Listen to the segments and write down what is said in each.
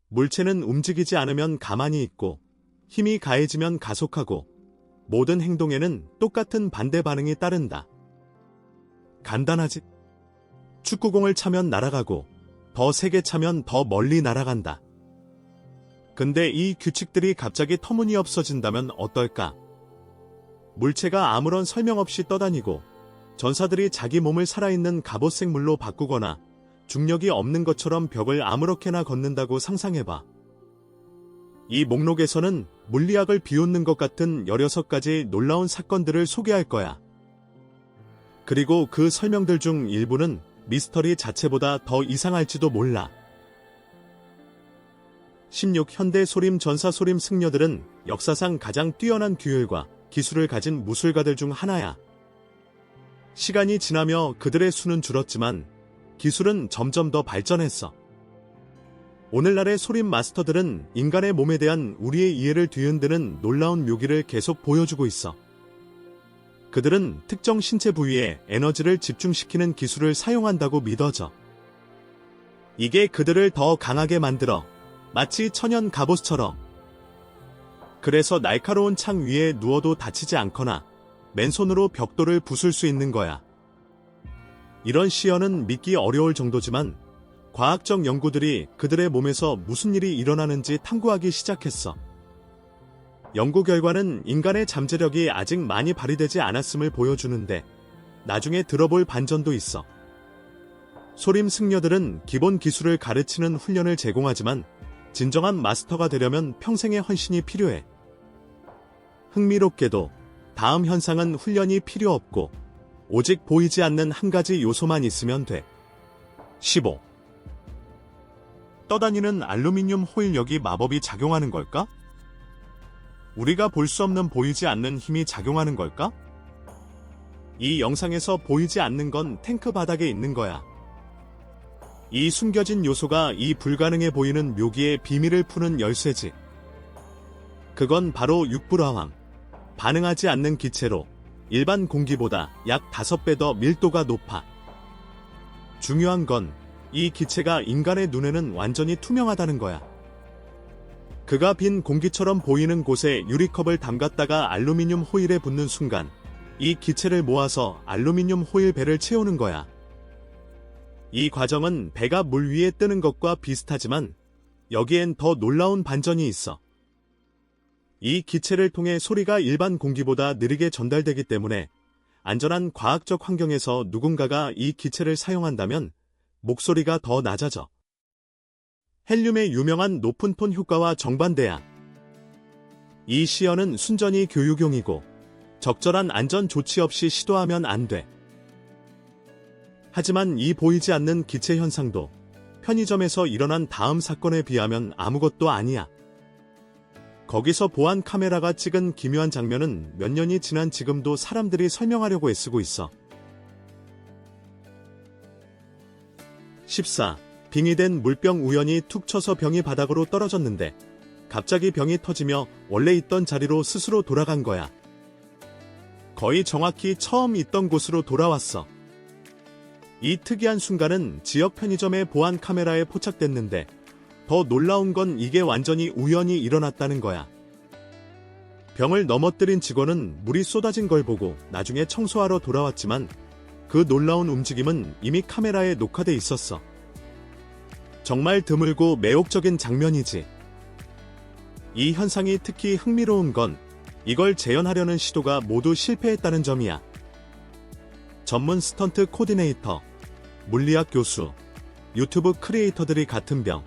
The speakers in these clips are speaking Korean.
물체는 움직이지 않으면 가만히 있고 힘이 가해지면 가속하고 모든 행동에는 똑같은 반대 반응이 따른다. 간단하지? 축구공을 차면 날아가고 더 세게 차면 더 멀리 날아간다. 근데 이 규칙들이 갑자기 터무니없어진다면 어떨까? 물체가 아무런 설명 없이 떠다니고 전사들이 자기 몸을 살아있는 갑옷 생물로 바꾸거나 중력이 없는 것처럼 벽을 아무렇게나 걷는다고 상상해봐. 이 목록에서는 물리학을 비웃는 것 같은 16가지 놀라운 사건들을 소개할 거야. 그리고 그 설명들 중 일부는 미스터리 자체보다 더 이상할지도 몰라. 16. 현대 소림 전사 소림 승려들은 역사상 가장 뛰어난 규율과 기술을 가진 무술가들 중 하나야. 시간이 지나며 그들의 수는 줄었지만 기술은 점점 더 발전했어. 오늘날의 소림 마스터들은 인간의 몸에 대한 우리의 이해를 뒤흔드는 놀라운 묘기를 계속 보여주고 있어. 그들은 특정 신체 부위에 에너지를 집중시키는 기술을 사용한다고 믿어져. 이게 그들을 더 강하게 만들어 마치 천연 갑옷처럼. 그래서 날카로운 창 위에 누워도 다치지 않거나 맨손으로 벽돌을 부술 수 있는 거야. 이런 시연은 믿기 어려울 정도지만 과학적 연구들이 그들의 몸에서 무슨 일이 일어나는지 탐구하기 시작했어. 연구 결과는 인간의 잠재력이 아직 많이 발휘되지 않았음을 보여주는데 나중에 들어볼 반전도 있어. 소림 승려들은 기본 기술을 가르치는 훈련을 제공하지만 진정한 마스터가 되려면 평생의 헌신이 필요해. 흥미롭게도 다음 현상은 훈련이 필요 없고 오직 보이지 않는 한 가지 요소만 있으면 돼. 15. 떠다니는 알루미늄 호일력이 마법이 작용하는 걸까? 우리가 볼 수 없는 보이지 않는 힘이 작용하는 걸까? 이 영상에서 보이지 않는 건 탱크 바닥에 있는 거야. 이 숨겨진 요소가 이 불가능해 보이는 묘기의 비밀을 푸는 열쇠지. 그건 바로 육불화황. 반응하지 않는 기체로 일반 공기보다 약 5배 더 밀도가 높아. 중요한 건 이 기체가 인간의 눈에는 완전히 투명하다는 거야. 그가 빈 공기처럼 보이는 곳에 유리컵을 담갔다가 알루미늄 호일에 붓는 순간 이 기체를 모아서 알루미늄 호일 배를 채우는 거야. 이 과정은 배가 물 위에 뜨는 것과 비슷하지만 여기엔 더 놀라운 반전이 있어. 이 기체를 통해 소리가 일반 공기보다 느리게 전달되기 때문에 안전한 과학적 환경에서 누군가가 이 기체를 사용한다면 목소리가 더 낮아져. 헬륨의 유명한 높은 톤 효과와 정반대야. 이 시연은 순전히 교육용이고 적절한 안전 조치 없이 시도하면 안 돼. 하지만 이 보이지 않는 기체 현상도 편의점에서 일어난 다음 사건에 비하면 아무것도 아니야. 거기서 보안 카메라가 찍은 기묘한 장면은 몇 년이 지난 지금도 사람들이 설명하려고 애쓰고 있어. 14. 빙이 된 물병 우연히 툭 쳐서 병이 바닥으로 떨어졌는데 갑자기 병이 터지며 원래 있던 자리로 스스로 돌아간 거야. 거의 정확히 처음 있던 곳으로 돌아왔어. 이 특이한 순간은 지역 편의점의 보안 카메라에 포착됐는데 더 놀라운 건 이게 완전히 우연히 일어났다는 거야. 병을 넘어뜨린 직원은 물이 쏟아진 걸 보고 나중에 청소하러 돌아왔지만 그 놀라운 움직임은 이미 카메라에 녹화돼 있었어. 정말 드물고 매혹적인 장면이지. 이 현상이 특히 흥미로운 건 이걸 재현하려는 시도가 모두 실패했다는 점이야. 전문 스턴트 코디네이터, 물리학 교수, 유튜브 크리에이터들이 같은 병,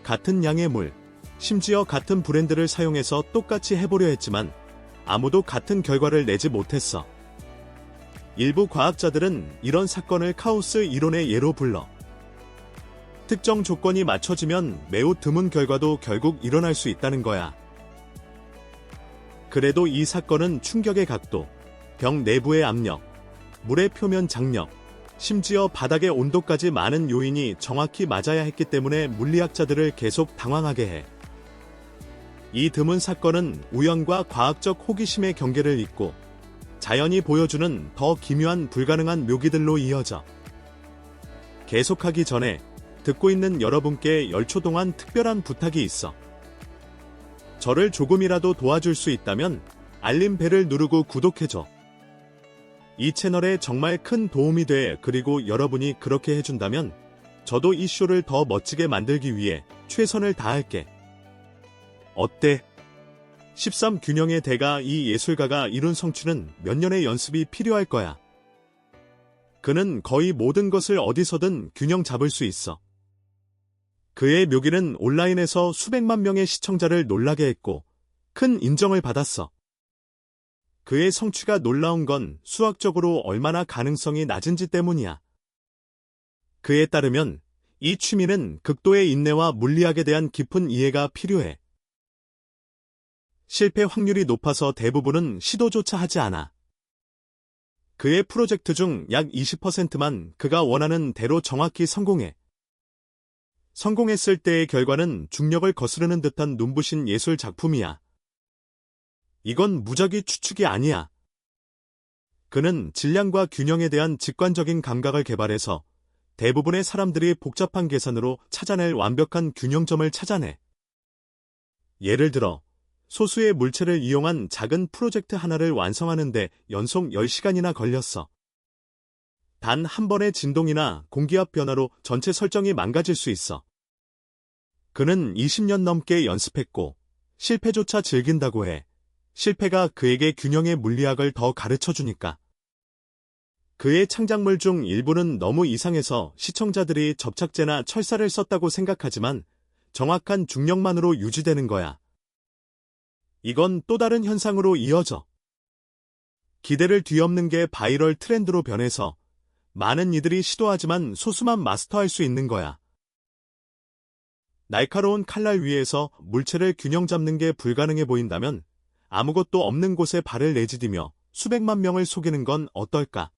같은 양의 물, 심지어 같은 브랜드를 사용해서 똑같이 해보려 했지만 아무도 같은 결과를 내지 못했어. 일부 과학자들은 이런 사건을 카오스 이론의 예로 불러. 특정 조건이 맞춰지면 매우 드문 결과도 결국 일어날 수 있다는 거야. 그래도 이 사건은 충격의 각도, 병 내부의 압력, 물의 표면 장력, 심지어 바닥의 온도까지 많은 요인이 정확히 맞아야 했기 때문에 물리학자들을 계속 당황하게 해. 이 드문 사건은 우연과 과학적 호기심의 경계를 잇고 자연이 보여주는 더 기묘한 불가능한 묘기들로 이어져. 계속하기 전에 듣고 있는 여러분께 10초 동안 특별한 부탁이 있어. 저를 조금이라도 도와줄 수 있다면 알림벨을 누르고 구독해줘. 이 채널에 정말 큰 도움이 돼. 그리고 여러분이 그렇게 해준다면 저도 이 쇼를 더 멋지게 만들기 위해 최선을 다할게. 어때? 13 균형의 대가 이 예술가가 이룬 성취는 몇 년의 연습이 필요할 거야. 그는 거의 모든 것을 어디서든 균형 잡을 수 있어. 그의 묘기는 온라인에서 수백만 명의 시청자를 놀라게 했고 큰 인정을 받았어. 그의 성취가 놀라운 건 수학적으로 얼마나 가능성이 낮은지 때문이야. 그에 따르면 이 취미는 극도의 인내와 물리학에 대한 깊은 이해가 필요해. 실패 확률이 높아서 대부분은 시도조차 하지 않아. 그의 프로젝트 중 약 20%만 그가 원하는 대로 정확히 성공해. 성공했을 때의 결과는 중력을 거스르는 듯한 눈부신 예술 작품이야. 이건 무작위 추측이 아니야. 그는 질량과 균형에 대한 직관적인 감각을 개발해서 대부분의 사람들이 복잡한 계산으로 찾아낼 완벽한 균형점을 찾아내. 예를 들어, 소수의 물체를 이용한 작은 프로젝트 하나를 완성하는데 연속 10시간이나 걸렸어. 단 한 번의 진동이나 공기압 변화로 전체 설정이 망가질 수 있어. 그는 20년 넘게 연습했고 실패조차 즐긴다고 해. 실패가 그에게 균형의 물리학을 더 가르쳐주니까. 그의 창작물 중 일부는 너무 이상해서 시청자들이 접착제나 철사를 썼다고 생각하지만 정확한 중력만으로 유지되는 거야. 이건 또 다른 현상으로 이어져. 기대를 뒤엎는 게 바이럴 트렌드로 변해서 많은 이들이 시도하지만 소수만 마스터할 수 있는 거야. 날카로운 칼날 위에서 물체를 균형 잡는 게 불가능해 보인다면 아무것도 없는 곳에 발을 내디디며 수백만 명을 속이는 건 어떨까?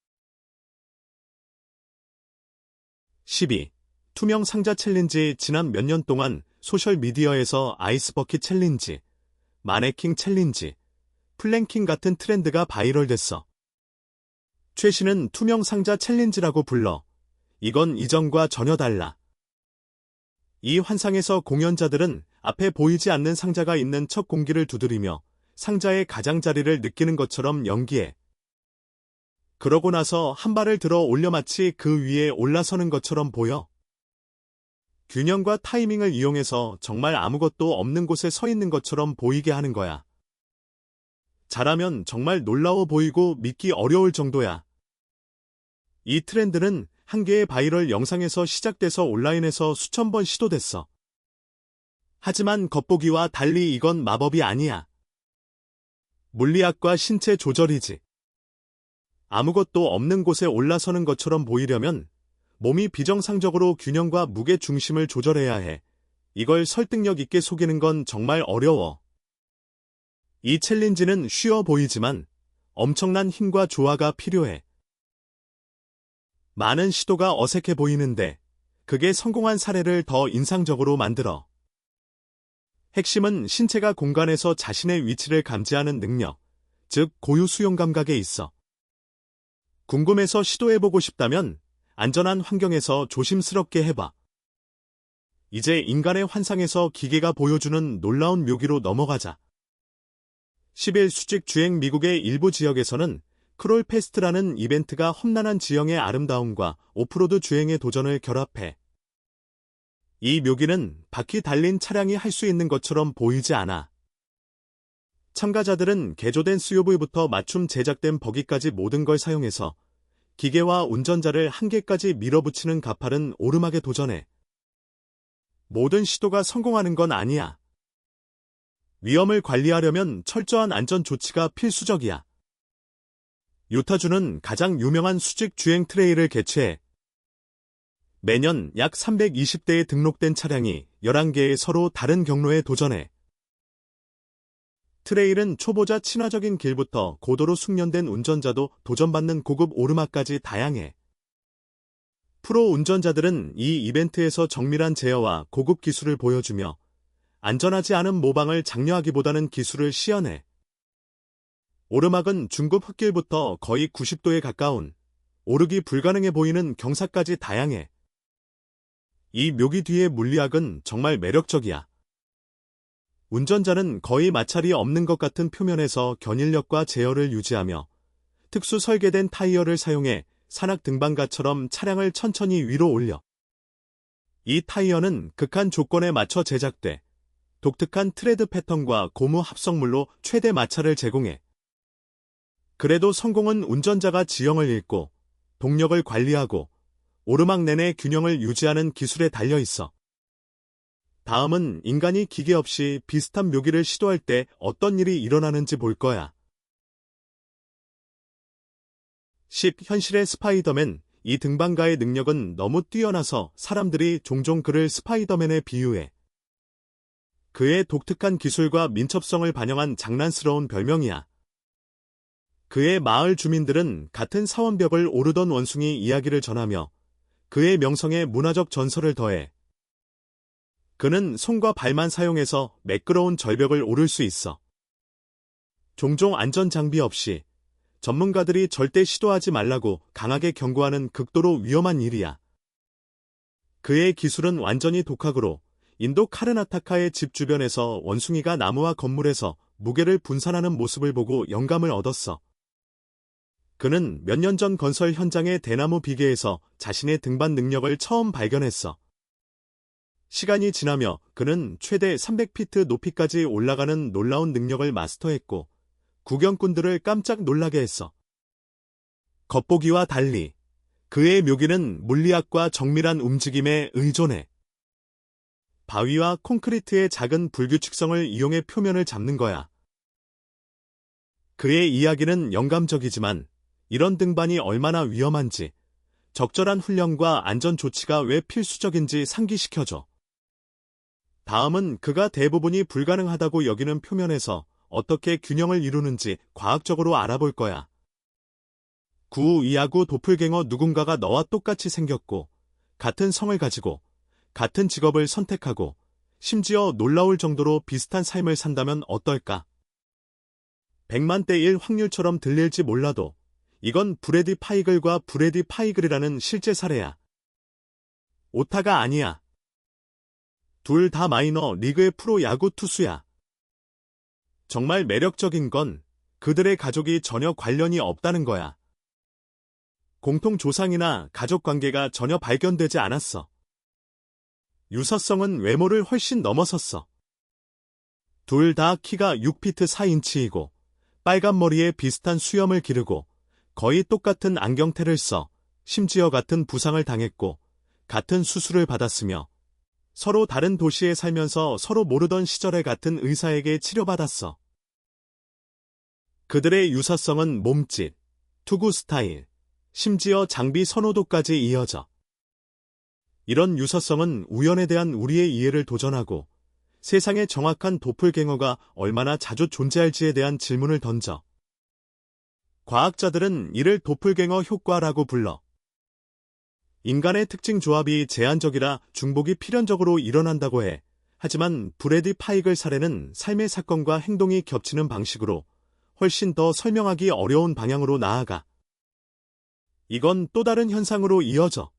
12. 투명 상자 챌린지. 지난 몇 년 동안 소셜미디어에서 아이스버킷 챌린지, 마네킹 챌린지, 플랭킹 같은 트렌드가 바이럴됐어. 최신은 투명 상자 챌린지라고 불러. 이건 이전과 전혀 달라. 이 환상에서 공연자들은 앞에 보이지 않는 상자가 있는 첫 공기를 두드리며 상자의 가장자리를 느끼는 것처럼 연기해. 그러고 나서 한 발을 들어 올려 마치 그 위에 올라서는 것처럼 보여. 균형과 타이밍을 이용해서 정말 아무것도 없는 곳에 서 있는 것처럼 보이게 하는 거야. 잘하면 정말 놀라워 보이고 믿기 어려울 정도야. 이 트렌드는 한 개의 바이럴 영상에서 시작돼서 온라인에서 수천 번 시도됐어. 하지만 겉보기와 달리 이건 마법이 아니야. 물리학과 신체 조절이지. 아무것도 없는 곳에 올라서는 것처럼 보이려면 몸이 비정상적으로 균형과 무게 중심을 조절해야 해. 이걸 설득력 있게 속이는 건 정말 어려워. 이 챌린지는 쉬워 보이지만 엄청난 힘과 조화가 필요해. 많은 시도가 어색해 보이는데 그게 성공한 사례를 더 인상적으로 만들어. 핵심은 신체가 공간에서 자신의 위치를 감지하는 능력, 즉 고유 수용 감각에 있어. 궁금해서 시도해보고 싶다면 안전한 환경에서 조심스럽게 해봐. 이제 인간의 환상에서 기계가 보여주는 놀라운 묘기로 넘어가자. 10일 수직 주행. 미국의 일부 지역에서는 크롤 페스트라는 이벤트가 험난한 지형의 아름다움과 오프로드 주행의 도전을 결합해. 이 묘기는 바퀴 달린 차량이 할 수 있는 것처럼 보이지 않아. 참가자들은 개조된 SUV부터 맞춤 제작된 버기까지 모든 걸 사용해서 기계와 운전자를 한계까지 밀어붙이는 가파른 오르막에 도전해. 모든 시도가 성공하는 건 아니야. 위험을 관리하려면 철저한 안전 조치가 필수적이야. 유타주는 가장 유명한 수직 주행 트레일을 개최해. 매년 약 320대의 등록된 차량이 11개의 서로 다른 경로에 도전해. 트레일은 초보자 친화적인 길부터 고도로 숙련된 운전자도 도전받는 고급 오르막까지 다양해. 프로 운전자들은 이 이벤트에서 정밀한 제어와 고급 기술을 보여주며 안전하지 않은 모방을 장려하기보다는 기술을 시연해. 오르막은 중급 흙길부터 거의 90도에 가까운 오르기 불가능해 보이는 경사까지 다양해. 이 묘기 뒤의 물리학은 정말 매력적이야. 운전자는 거의 마찰이 없는 것 같은 표면에서 견인력과 제어를 유지하며 특수 설계된 타이어를 사용해 산악 등반가처럼 차량을 천천히 위로 올려. 이 타이어는 극한 조건에 맞춰 제작돼 독특한 트레드 패턴과 고무 합성물로 최대 마찰을 제공해. 그래도 성공은 운전자가 지형을 읽고 동력을 관리하고 오르막 내내 균형을 유지하는 기술에 달려 있어. 다음은 인간이 기계 없이 비슷한 묘기를 시도할 때 어떤 일이 일어나는지 볼 거야. 10. 현실의 스파이더맨. 이 등반가의 능력은 너무 뛰어나서 사람들이 종종 그를 스파이더맨에 비유해. 그의 독특한 기술과 민첩성을 반영한 장난스러운 별명이야. 그의 마을 주민들은 같은 사원벽을 오르던 원숭이 이야기를 전하며 그의 명성에 문화적 전설을 더해. 그는 손과 발만 사용해서 매끄러운 절벽을 오를 수 있어. 종종 안전장비 없이 전문가들이 절대 시도하지 말라고 강하게 경고하는 극도로 위험한 일이야. 그의 기술은 완전히 독학으로 인도 카르나타카의 집 주변에서 원숭이가 나무와 건물에서 무게를 분산하는 모습을 보고 영감을 얻었어. 그는 몇 년 전 건설 현장의 대나무 비계에서 자신의 등반 능력을 처음 발견했어. 시간이 지나며 그는 최대 300피트 높이까지 올라가는 놀라운 능력을 마스터했고 구경꾼들을 깜짝 놀라게 했어. 겉보기와 달리 그의 묘기는 물리학과 정밀한 움직임에 의존해. 바위와 콘크리트의 작은 불규칙성을 이용해 표면을 잡는 거야. 그의 이야기는 영감적이지만 이런 등반이 얼마나 위험한지, 적절한 훈련과 안전 조치가 왜 필수적인지 상기시켜줘. 다음은 그가 대부분이 불가능하다고 여기는 표면에서 어떻게 균형을 이루는지 과학적으로 알아볼 거야. 9. 이하구 도플갱어. 누군가가 너와 똑같이 생겼고 같은 성을 가지고 같은 직업을 선택하고 심지어 놀라울 정도로 비슷한 삶을 산다면 어떨까? 100만 대 1 확률처럼 들릴지 몰라도 이건 브래디 파이글과 브래디 파이글이라는 실제 사례야. 오타가 아니야. 둘 다 마이너 리그의 프로 야구 투수야. 정말 매력적인 건 그들의 가족이 전혀 관련이 없다는 거야. 공통 조상이나 가족 관계가 전혀 발견되지 않았어. 유사성은 외모를 훨씬 넘어섰어. 둘 다 키가 6피트 4인치이고 빨간 머리에 비슷한 수염을 기르고 거의 똑같은 안경테를 써 심지어 같은 부상을 당했고 같은 수술을 받았으며 서로 다른 도시에 살면서 서로 모르던 시절에 같은 의사에게 치료받았어. 그들의 유사성은 몸짓, 투구 스타일, 심지어 장비 선호도까지 이어져. 이런 유사성은 우연에 대한 우리의 이해를 도전하고 세상에 정확한 도플갱어가 얼마나 자주 존재할지에 대한 질문을 던져. 과학자들은 이를 도플갱어 효과라고 불러. 인간의 특징 조합이 제한적이라 중복이 필연적으로 일어난다고 해. 하지만 브래디 파이글 사례는 삶의 사건과 행동이 겹치는 방식으로 훨씬 더 설명하기 어려운 방향으로 나아가. 이건 또 다른 현상으로 이어져.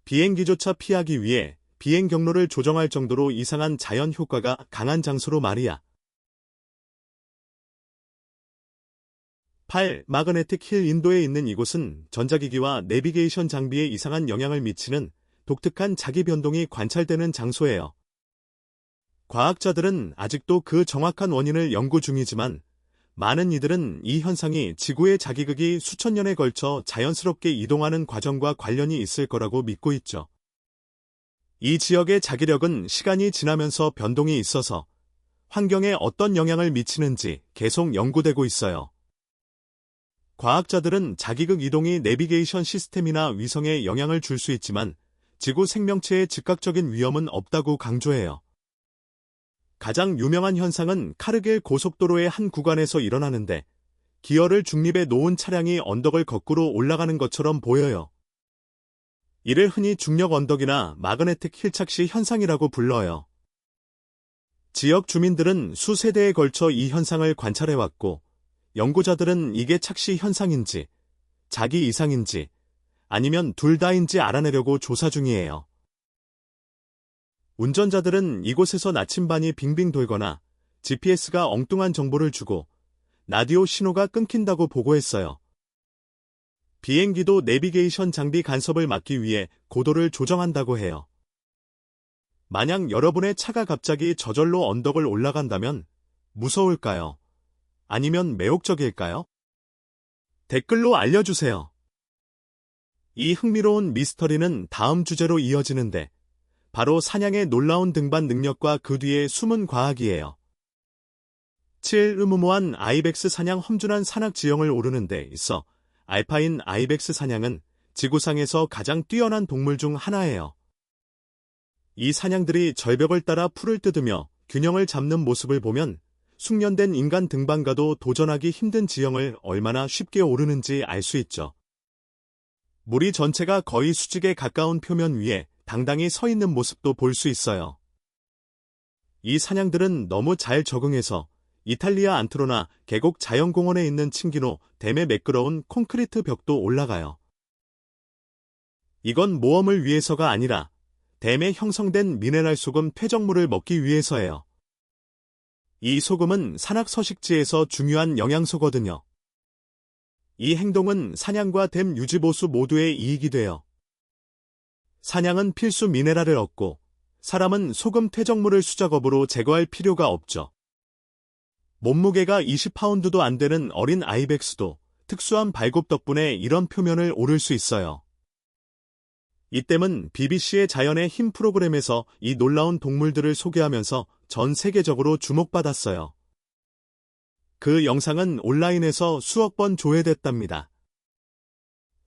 비행기조차 피하기 위해 비행 경로를 조정할 정도로 이상한 자연 효과가 강한 장소로 말이야. 8. 마그네틱 힐. 인도에 있는 이곳은 전자기기와 내비게이션 장비에 이상한 영향을 미치는 독특한 자기 변동이 관찰되는 장소예요. 과학자들은 아직도 그 정확한 원인을 연구 중이지만 많은 이들은 이 현상이 지구의 자기극이 수천 년에 걸쳐 자연스럽게 이동하는 과정과 관련이 있을 거라고 믿고 있죠. 이 지역의 자기력은 시간이 지나면서 변동이 있어서 환경에 어떤 영향을 미치는지 계속 연구되고 있어요. 과학자들은 자기극 이동이 내비게이션 시스템이나 위성에 영향을 줄 수 있지만 지구 생명체에 즉각적인 위험은 없다고 강조해요. 가장 유명한 현상은 카르길 고속도로의 한 구간에서 일어나는데 기어를 중립에 놓은 차량이 언덕을 거꾸로 올라가는 것처럼 보여요. 이를 흔히 중력 언덕이나 마그네틱 힐 착시 현상이라고 불러요. 지역 주민들은 수세대에 걸쳐 이 현상을 관찰해왔고 연구자들은 이게 착시 현상인지, 자기 이상인지, 아니면 둘 다인지 알아내려고 조사 중이에요. 운전자들은 이곳에서 나침반이 빙빙 돌거나 GPS가 엉뚱한 정보를 주고 라디오 신호가 끊긴다고 보고했어요. 비행기도 내비게이션 장비 간섭을 막기 위해 고도를 조정한다고 해요. 만약 여러분의 차가 갑자기 저절로 언덕을 올라간다면 무서울까요? 아니면 매혹적일까요? 댓글로 알려주세요. 이 흥미로운 미스터리는 다음 주제로 이어지는데 바로 사냥의 놀라운 등반 능력과 그 뒤의 숨은 과학이에요. 7. 무모한 아이벡스 사냥. 험준한 산악 지형을 오르는 데 있어 알파인 아이벡스 사냥은 지구상에서 가장 뛰어난 동물 중 하나예요. 이 사냥들이 절벽을 따라 풀을 뜯으며 균형을 잡는 모습을 보면 숙련된 인간 등반가도 도전하기 힘든 지형을 얼마나 쉽게 오르는지 알 수 있죠. 무리 전체가 거의 수직에 가까운 표면 위에 당당히 서 있는 모습도 볼 수 있어요. 이 사냥들은 너무 잘 적응해서 이탈리아 안트로나 계곡 자연공원에 있는 층기노 댐의 매끄러운 콘크리트 벽도 올라가요. 이건 모험을 위해서가 아니라 댐에 형성된 미네랄 소금 퇴적물을 먹기 위해서예요. 이 소금은 산악 서식지에서 중요한 영양소거든요. 이 행동은 사냥과 댐 유지보수 모두에 이익이 돼요. 사냥은 필수 미네랄을 얻고 사람은 소금 퇴적물을 수작업으로 제거할 필요가 없죠. 몸무게가 20파운드도 안 되는 어린 아이벡스도 특수한 발굽 덕분에 이런 표면을 오를 수 있어요. 이 댐은 BBC의 자연의 힘 프로그램에서 이 놀라운 동물들을 소개하면서 전 세계적으로 주목받았어요. 그 영상은 온라인에서 수억 번 조회됐답니다.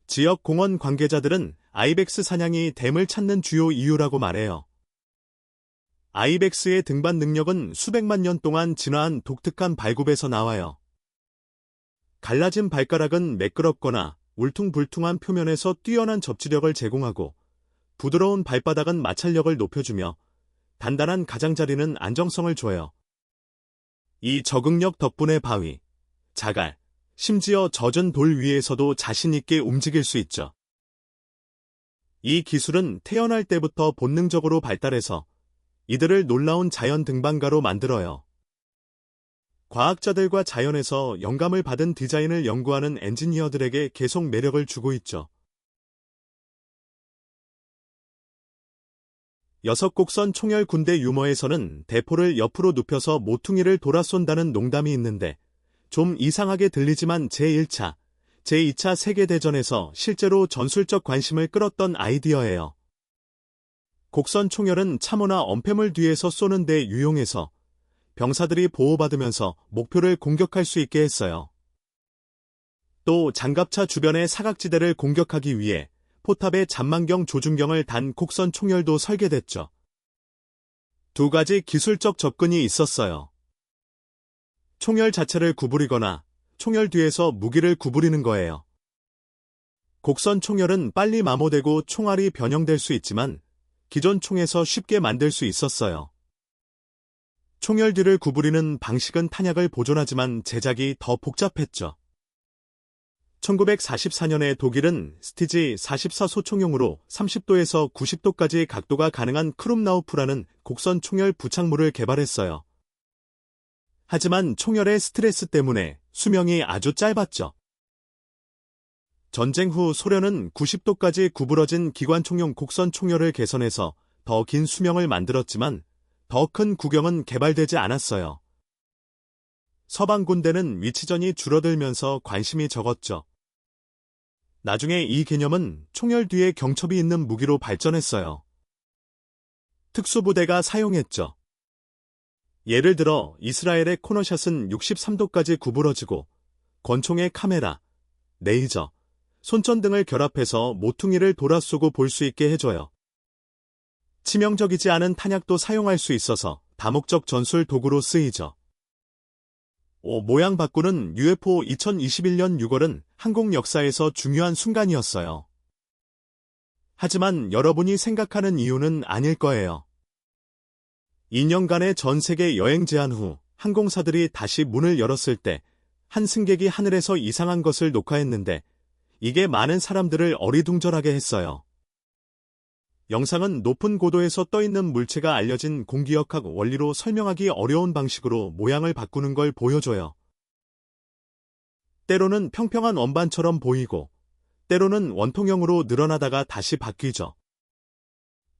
지역 공원 관계자들은 아이벡스 사냥이 댐을 찾는 주요 이유라고 말해요. 아이벡스의 등반 능력은 수백만 년 동안 진화한 독특한 발굽에서 나와요. 갈라진 발가락은 매끄럽거나 울퉁불퉁한 표면에서 뛰어난 접지력을 제공하고 부드러운 발바닥은 마찰력을 높여주며 단단한 가장자리는 안정성을 줘요. 이 적응력 덕분에 바위, 자갈, 심지어 젖은 돌 위에서도 자신있게 움직일 수 있죠. 이 기술은 태어날 때부터 본능적으로 발달해서 이들을 놀라운 자연 등반가로 만들어요. 과학자들과 자연에서 영감을 받은 디자인을 연구하는 엔지니어들에게 계속 매력을 주고 있죠. 6곡선 총열 군대 유머에서는 대포를 옆으로 눕혀서 모퉁이를 돌아 쏜다는 농담이 있는데 좀 이상하게 들리지만 제1차, 제2차 세계대전에서 실제로 전술적 관심을 끌었던 아이디어예요. 곡선 총열은 참호나 엄폐물 뒤에서 쏘는 데 유용해서 병사들이 보호받으면서 목표를 공격할 수 있게 했어요. 또 장갑차 주변의 사각지대를 공격하기 위해 포탑에 잔망경 조준경을 단 곡선 총열도 설계됐죠. 두 가지 기술적 접근이 있었어요. 총열 자체를 구부리거나 총열 뒤에서 무기를 구부리는 거예요. 곡선 총열은 빨리 마모되고 총알이 변형될 수 있지만 기존 총에서 쉽게 만들 수 있었어요. 총열 뒤를 구부리는 방식은 탄약을 보존하지만 제작이 더 복잡했죠. 1944년에 독일은 스티지 44 소총용으로 30도에서 90도까지 각도가 가능한 크룸나우프라는 곡선 총열 부착물을 개발했어요. 하지만 총열의 스트레스 때문에 수명이 아주 짧았죠. 전쟁 후 소련은 90도까지 구부러진 기관총용 곡선 총열을 개선해서 더 긴 수명을 만들었지만 더 큰 구경은 개발되지 않았어요. 서방 군대는 위치전이 줄어들면서 관심이 적었죠. 나중에 이 개념은 총열 뒤에 경첩이 있는 무기로 발전했어요. 특수부대가 사용했죠. 예를 들어 이스라엘의 코너샷은 63도까지 구부러지고 권총의 카메라, 레이저, 손전 등을 결합해서 모퉁이를 돌아 쏘고 볼 수 있게 해줘요. 치명적이지 않은 탄약도 사용할 수 있어서 다목적 전술 도구로 쓰이죠. 모양 바꾸는 UFO 2021년 6월은 항공 역사에서 중요한 순간이었어요. 하지만 여러분이 생각하는 이유는 아닐 거예요. 2년간의 전 세계 여행 제한 후 항공사들이 다시 문을 열었을 때 한 승객이 하늘에서 이상한 것을 녹화했는데 이게 많은 사람들을 어리둥절하게 했어요. 영상은 높은 고도에서 떠있는 물체가 알려진 공기역학 원리로 설명하기 어려운 방식으로 모양을 바꾸는 걸 보여줘요. 때로는 평평한 원반처럼 보이고, 때로는 원통형으로 늘어나다가 다시 바뀌죠.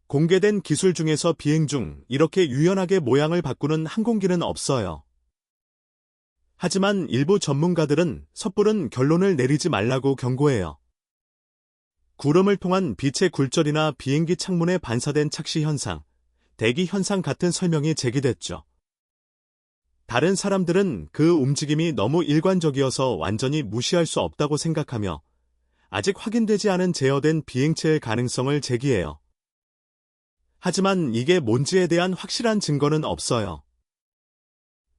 공개된 기술 중에서 비행 중 이렇게 유연하게 모양을 바꾸는 항공기는 없어요. 하지만 일부 전문가들은 섣부른 결론을 내리지 말라고 경고해요. 구름을 통한 빛의 굴절이나 비행기 창문에 반사된 착시 현상, 대기 현상 같은 설명이 제기됐죠. 다른 사람들은 그 움직임이 너무 일관적이어서 완전히 무시할 수 없다고 생각하며 아직 확인되지 않은 제어된 비행체의 가능성을 제기해요. 하지만 이게 뭔지에 대한 확실한 증거는 없어요.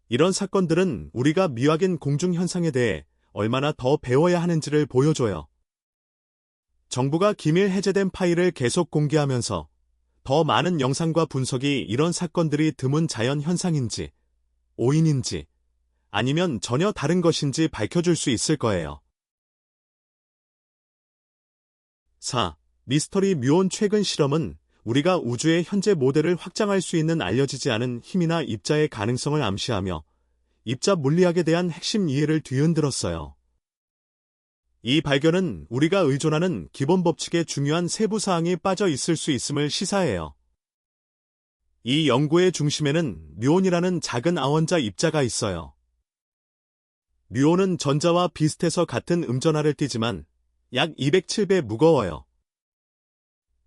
이런 사건들은 우리가 미확인 공중 현상에 대해 얼마나 더 배워야 하는지를 보여줘요. 정부가 기밀 해제된 파일을 계속 공개하면서 더 많은 영상과 분석이 이런 사건들이 드문 자연 현상인지, 오인인지, 아니면 전혀 다른 것인지 밝혀줄 수 있을 거예요. 4. 미스터리 뮤온 최근 실험은 우리가 우주의 현재 모델을 확장할 수 있는 알려지지 않은 힘이나 입자의 가능성을 암시하며 입자 물리학에 대한 핵심 이해를 뒤흔들었어요. 이 발견은 우리가 의존하는 기본 법칙의 중요한 세부 사항이 빠져 있을 수 있음을 시사해요. 이 연구의 중심에는 뮤온이라는 작은 아원자 입자가 있어요. 뮤온은 전자와 비슷해서 같은 음전하를 띠지만 약 207배 무거워요.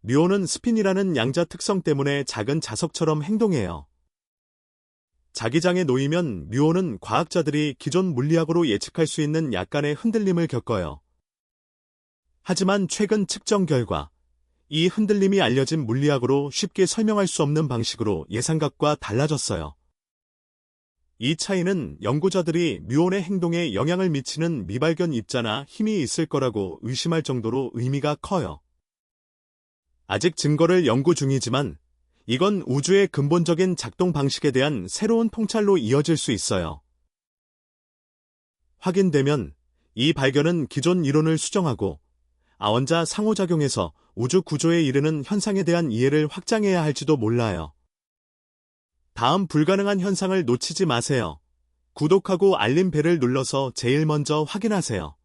뮤온은 스핀이라는 양자 특성 때문에 작은 자석처럼 행동해요. 자기장에 놓이면 뮤온은 과학자들이 기존 물리학으로 예측할 수 있는 약간의 흔들림을 겪어요. 하지만 최근 측정 결과, 이 흔들림이 알려진 물리학으로 쉽게 설명할 수 없는 방식으로 예상각과 달라졌어요. 이 차이는 연구자들이 뮤온의 행동에 영향을 미치는 미발견 입자나 힘이 있을 거라고 의심할 정도로 의미가 커요. 아직 증거를 연구 중이지만 이건 우주의 근본적인 작동 방식에 대한 새로운 통찰로 이어질 수 있어요. 확인되면 이 발견은 기존 이론을 수정하고 아원자 상호작용에서 우주 구조에 이르는 현상에 대한 이해를 확장해야 할지도 몰라요. 다음 불가능한 현상을 놓치지 마세요. 구독하고 알림벨을 눌러서 제일 먼저 확인하세요.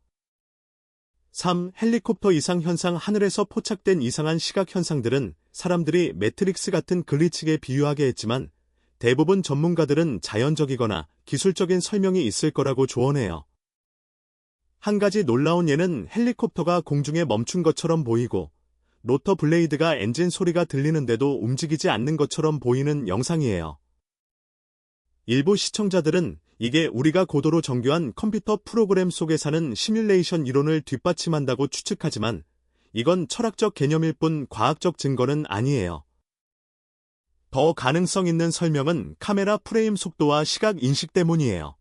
3. 헬리콥터 이상 현상. 하늘에서 포착된 이상한 시각 현상들은 사람들이 매트릭스 같은 글리치에 비유하게 했지만 대부분 전문가들은 자연적이거나 기술적인 설명이 있을 거라고 조언해요. 한 가지 놀라운 예는 헬리콥터가 공중에 멈춘 것처럼 보이고 로터 블레이드가 엔진 소리가 들리는데도 움직이지 않는 것처럼 보이는 영상이에요. 일부 시청자들은 이게 우리가 고도로 정교한 컴퓨터 프로그램 속에 사는 시뮬레이션 이론을 뒷받침한다고 추측하지만 이건 철학적 개념일 뿐 과학적 증거는 아니에요. 더 가능성 있는 설명은 카메라 프레임 속도와 시각 인식 때문이에요.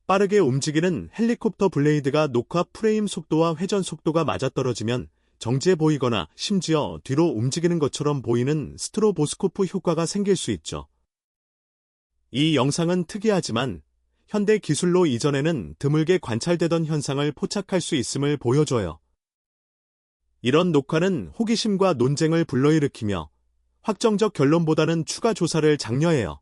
빠르게 움직이는 헬리콥터 블레이드가 녹화 프레임 속도와 회전 속도가 맞아떨어지면 정지해 보이거나 심지어 뒤로 움직이는 것처럼 보이는 스트로보스코프 효과가 생길 수 있죠. 이 영상은 특이하지만 현대 기술로 이전에는 드물게 관찰되던 현상을 포착할 수 있음을 보여줘요. 이런 녹화는 호기심과 논쟁을 불러일으키며 확정적 결론보다는 추가 조사를 장려해요.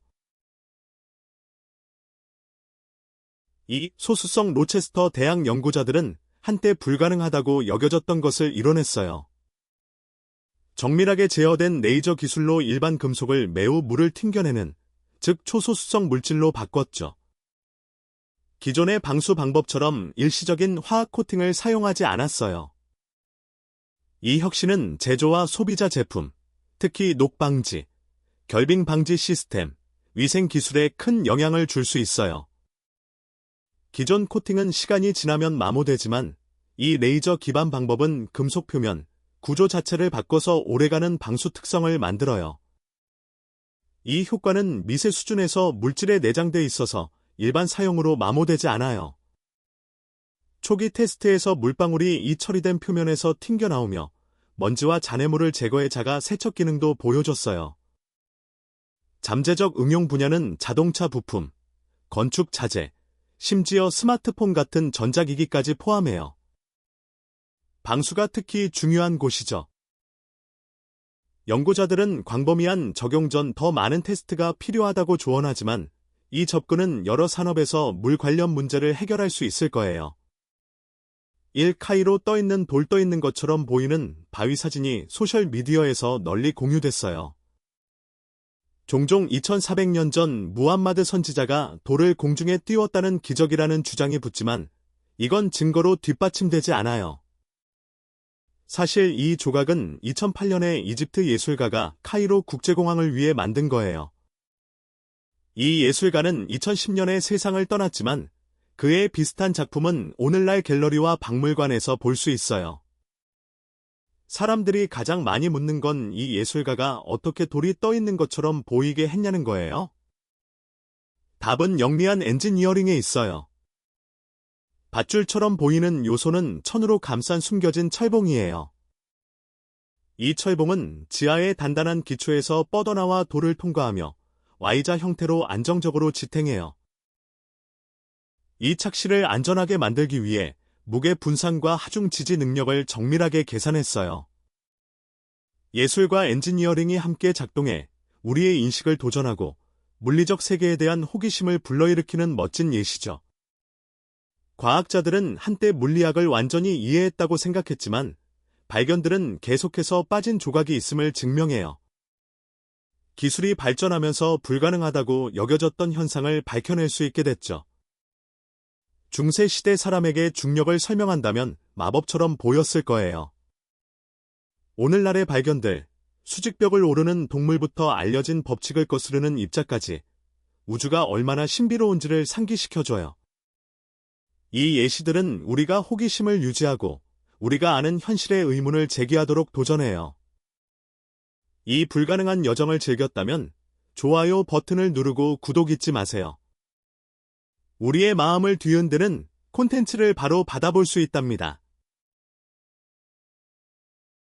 이 소수성 로체스터 대학 연구자들은 한때 불가능하다고 여겨졌던 것을 이뤄냈어요. 정밀하게 제어된 레이저 기술로 일반 금속을 매우 물을 튕겨내는, 즉 초소수성 물질로 바꿨죠. 기존의 방수 방법처럼 일시적인 화학 코팅을 사용하지 않았어요. 이 혁신은 제조와 소비자 제품, 특히 녹 방지, 결빙 방지 시스템, 위생 기술에 큰 영향을 줄 수 있어요. 기존 코팅은 시간이 지나면 마모되지만 이 레이저 기반 방법은 금속 표면, 구조 자체를 바꿔서 오래가는 방수 특성을 만들어요. 이 효과는 미세 수준에서 물질에 내장돼 있어서 일반 사용으로 마모되지 않아요. 초기 테스트에서 물방울이 이 처리된 표면에서 튕겨나오며 먼지와 잔해물을 제거해 자가 세척 기능도 보여줬어요. 잠재적 응용 분야는 자동차 부품, 건축 자재, 심지어 스마트폰 같은 전자기기까지 포함해요. 방수가 특히 중요한 곳이죠. 연구자들은 광범위한 적용 전 더 많은 테스트가 필요하다고 조언하지만 이 접근은 여러 산업에서 물 관련 문제를 해결할 수 있을 거예요. 1카이로 떠있는 돌 떠있는 것처럼 보이는 바위 사진이 소셜미디어에서 널리 공유됐어요. 종종 2400년 전 무함마드 선지자가 돌을 공중에 띄웠다는 기적이라는 주장이 붙지만 이건 증거로 뒷받침되지 않아요. 사실 이 조각은 2008년에 이집트 예술가가 카이로 국제공항을 위해 만든 거예요. 이 예술가는 2010년에 세상을 떠났지만 그의 비슷한 작품은 오늘날 갤러리와 박물관에서 볼 수 있어요. 사람들이 가장 많이 묻는 건 이 예술가가 어떻게 돌이 떠 있는 것처럼 보이게 했냐는 거예요. 답은 영리한 엔지니어링에 있어요. 밧줄처럼 보이는 요소는 천으로 감싼 숨겨진 철봉이에요. 이 철봉은 지하의 단단한 기초에서 뻗어나와 돌을 통과하며 Y자 형태로 안정적으로 지탱해요. 이 착실을 안전하게 만들기 위해 무게 분산과 하중 지지 능력을 정밀하게 계산했어요. 예술과 엔지니어링이 함께 작동해 우리의 인식을 도전하고 물리적 세계에 대한 호기심을 불러일으키는 멋진 예시죠. 과학자들은 한때 물리학을 완전히 이해했다고 생각했지만 발견들은 계속해서 빠진 조각이 있음을 증명해요. 기술이 발전하면서 불가능하다고 여겨졌던 현상을 밝혀낼 수 있게 됐죠. 중세시대 사람에게 중력을 설명한다면 마법처럼 보였을 거예요. 오늘날의 발견들, 수직벽을 오르는 동물부터 알려진 법칙을 거스르는 입자까지 우주가 얼마나 신비로운지를 상기시켜줘요. 이 예시들은 우리가 호기심을 유지하고 우리가 아는 현실의 의문을 제기하도록 도전해요. 이 불가능한 여정을 즐겼다면 좋아요 버튼을 누르고 구독 잊지 마세요. 우리의 마음을 뒤흔드는 콘텐츠를 바로 받아볼 수 있답니다.